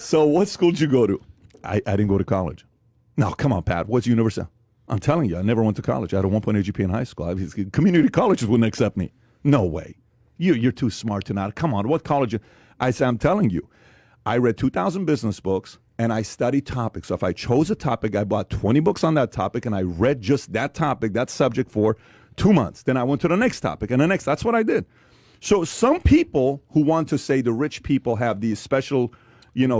So what school did you go to? I didn't go to college. No, come on, Pat. What's university? I'm telling you, I never went to college. I had a 1.8 GPA in high school. Community colleges wouldn't accept me. No way. You're too smart to not. Come on, what college? I said, I'm telling you, I read 2,000 business books and I studied topics. So if I chose a topic, I bought 20 books on that topic and I read just that topic, that subject for 2 months. Then I went to the next topic and the next. That's what I did. So some people who want to say the rich people have these special,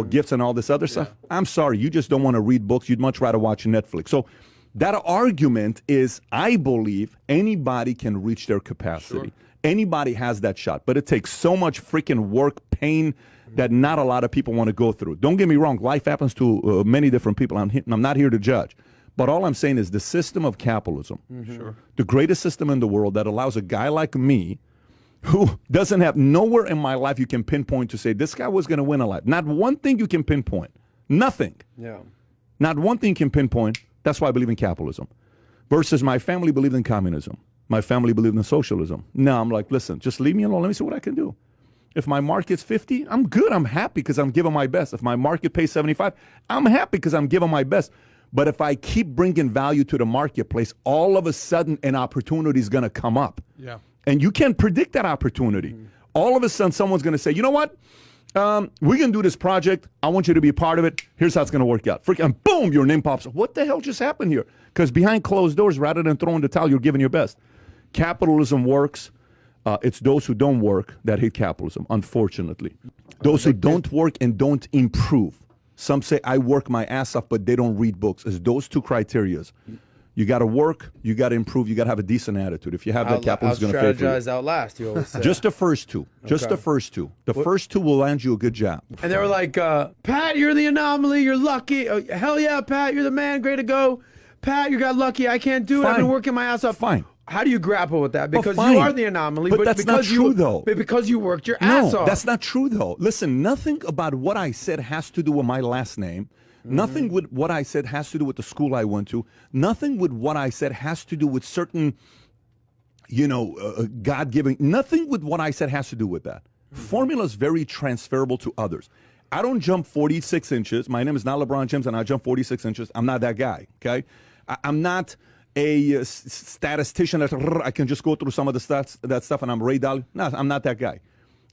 gifts and all this other stuff, I'm sorry, you just don't want to read books. You'd much rather watch Netflix. So that argument is, I believe anybody can reach their capacity. Sure. Anybody has that shot, but it takes so much freaking work, pain, that not a lot of people want to go through. Don't get me wrong. Life happens to many different people. I'm not here to judge. But all I'm saying is the system of capitalism, sure, the greatest system in the world that allows a guy like me, who doesn't have nowhere in my life you can pinpoint to say this guy was going to win a life. Not one thing you can pinpoint. Nothing. Yeah. Not one thing you can pinpoint. That's why I believe in capitalism. Versus my family believed in communism. My family believed in socialism. Now I'm like, listen, just leave me alone. Let me see what I can do. If my market's 50, I'm good. I'm happy because I'm giving my best. If my market pays 75, I'm happy because I'm giving my best. But if I keep bringing value to the marketplace, all of a sudden an opportunity is going to come up. Yeah. And you can't predict that opportunity. All of a sudden someone's going to say, you know what? We're going to do this project. I want you to be a part of it. Here's how it's going to work out. And boom, your name pops up. What the hell just happened here? Because behind closed doors, rather than throwing the towel, you're giving your best. Capitalism works. It's those who don't work that hate capitalism, unfortunately. Those who don't work and don't improve. Some say, I work my ass off, but they don't read books. It's those two criterias. You got to work, you got to improve, you got to have a decent attitude. If you have that, capitalism is going to favor you. Strategize, outlast, you always say. Just the first two. Just the first two. The first two will land you a good job. And they were like, Pat, you're the anomaly. You're lucky. Oh, hell yeah, Pat, you're the man. Great to go. Pat, you got lucky. I can't do it. I've been working my ass off. Fine. How do you grapple with that? Because you are the anomaly. But that's not true, though. But because you worked your ass off. No, that's not true, though. Listen, nothing about what I said has to do with my last name. Nothing with what I said has to do with the school I went to. Nothing with what I said has to do with certain, God-giving. Nothing with what I said has to do with that. Formula is very transferable to others. I don't jump 46 inches. My name is not LeBron James, and I jump 46 inches. I'm not that guy, okay? I'm not a statistician that I can just go through some of the stats, that stuff, and I'm Ray Dalio. No, I'm not that guy.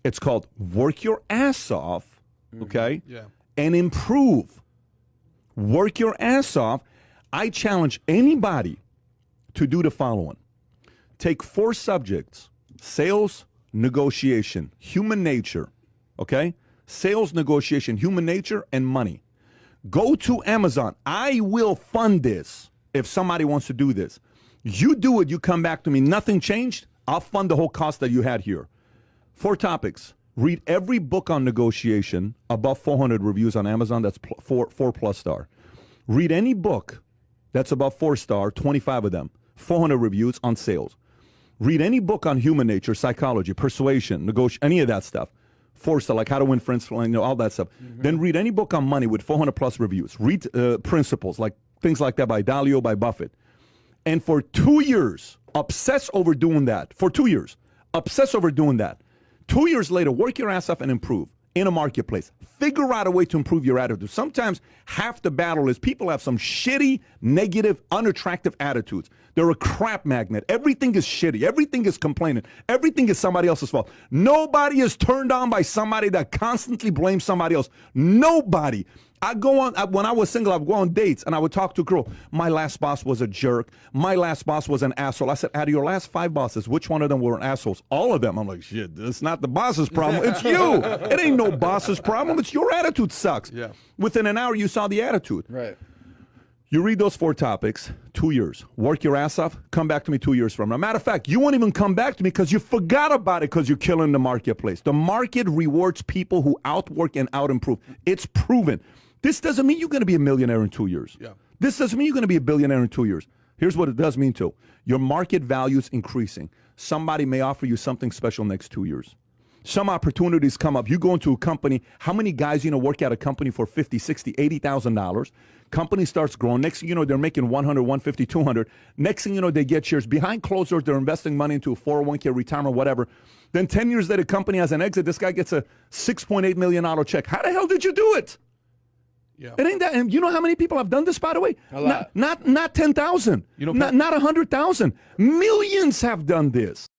It's called work your ass off, okay? Yeah. And improve. Work your ass off. I challenge anybody to do the following. Take 4 subjects: sales, negotiation, human nature, okay? Sales, negotiation, human nature, and money. Go to Amazon. I will fund this if somebody wants to do this. You do it, you come back to me, nothing changed, I'll fund the whole cost that you had here. 4 topics. Read every book on negotiation, above 400 reviews on Amazon, that's 4+ star. Read any book that's above 4 star, 25 of them, 400 reviews on sales. Read any book on human nature, psychology, persuasion, any of that stuff. 4 star, like how to win friends, all that stuff. Then read any book on money with 400+ reviews. Read principles, like things like that by Dalio, by Buffett. And for 2 years, obsess over doing that. For 2 years, obsess over doing that. 2 years later, work your ass off and improve in a marketplace. Figure out a way to improve your attitude. Sometimes half the battle is people have some shitty, negative, unattractive attitudes. They're a crap magnet. Everything is shitty. Everything is complaining. Everything is somebody else's fault. Nobody is turned on by somebody that constantly blames somebody else. Nobody. I go on, when I was single, I would go on dates and I would talk to a girl. My last boss was a jerk. My last boss was an asshole. I said, out of your last 5 bosses, which one of them were assholes? All of them. I'm like, shit, it's not the boss's problem. It's you. It ain't no boss's problem. It's your attitude sucks. Yeah. Within an hour, you saw the attitude. Right. You read those 4 topics, 2 years. Work your ass off. Come back to me 2 years from now. Matter of fact, you won't even come back to me because you forgot about it because you're killing the marketplace. The market rewards people who outwork and out-improve. It's proven. This doesn't mean you're going to be a millionaire in 2 years. Yeah. This doesn't mean you're going to be a billionaire in 2 years. Here's what it does mean, too. Your market value is increasing. Somebody may offer you something special next 2 years. Some opportunities come up. You go into a company. How many guys, work at a company for $50,000, $60,000, $80,000? Company starts growing. Next thing you know, they're making 100, 150, 200. Next thing you know, they get shares. Behind closed doors, they're investing money into a 401k, retirement, whatever. Then 10 years later, company has an exit. This guy gets a $6.8 million check. How the hell did you do it? Yeah. It ain't that. And you know how many people have done this, by the way? A lot. Not 10,000. You know, not 100,000. Millions have done this.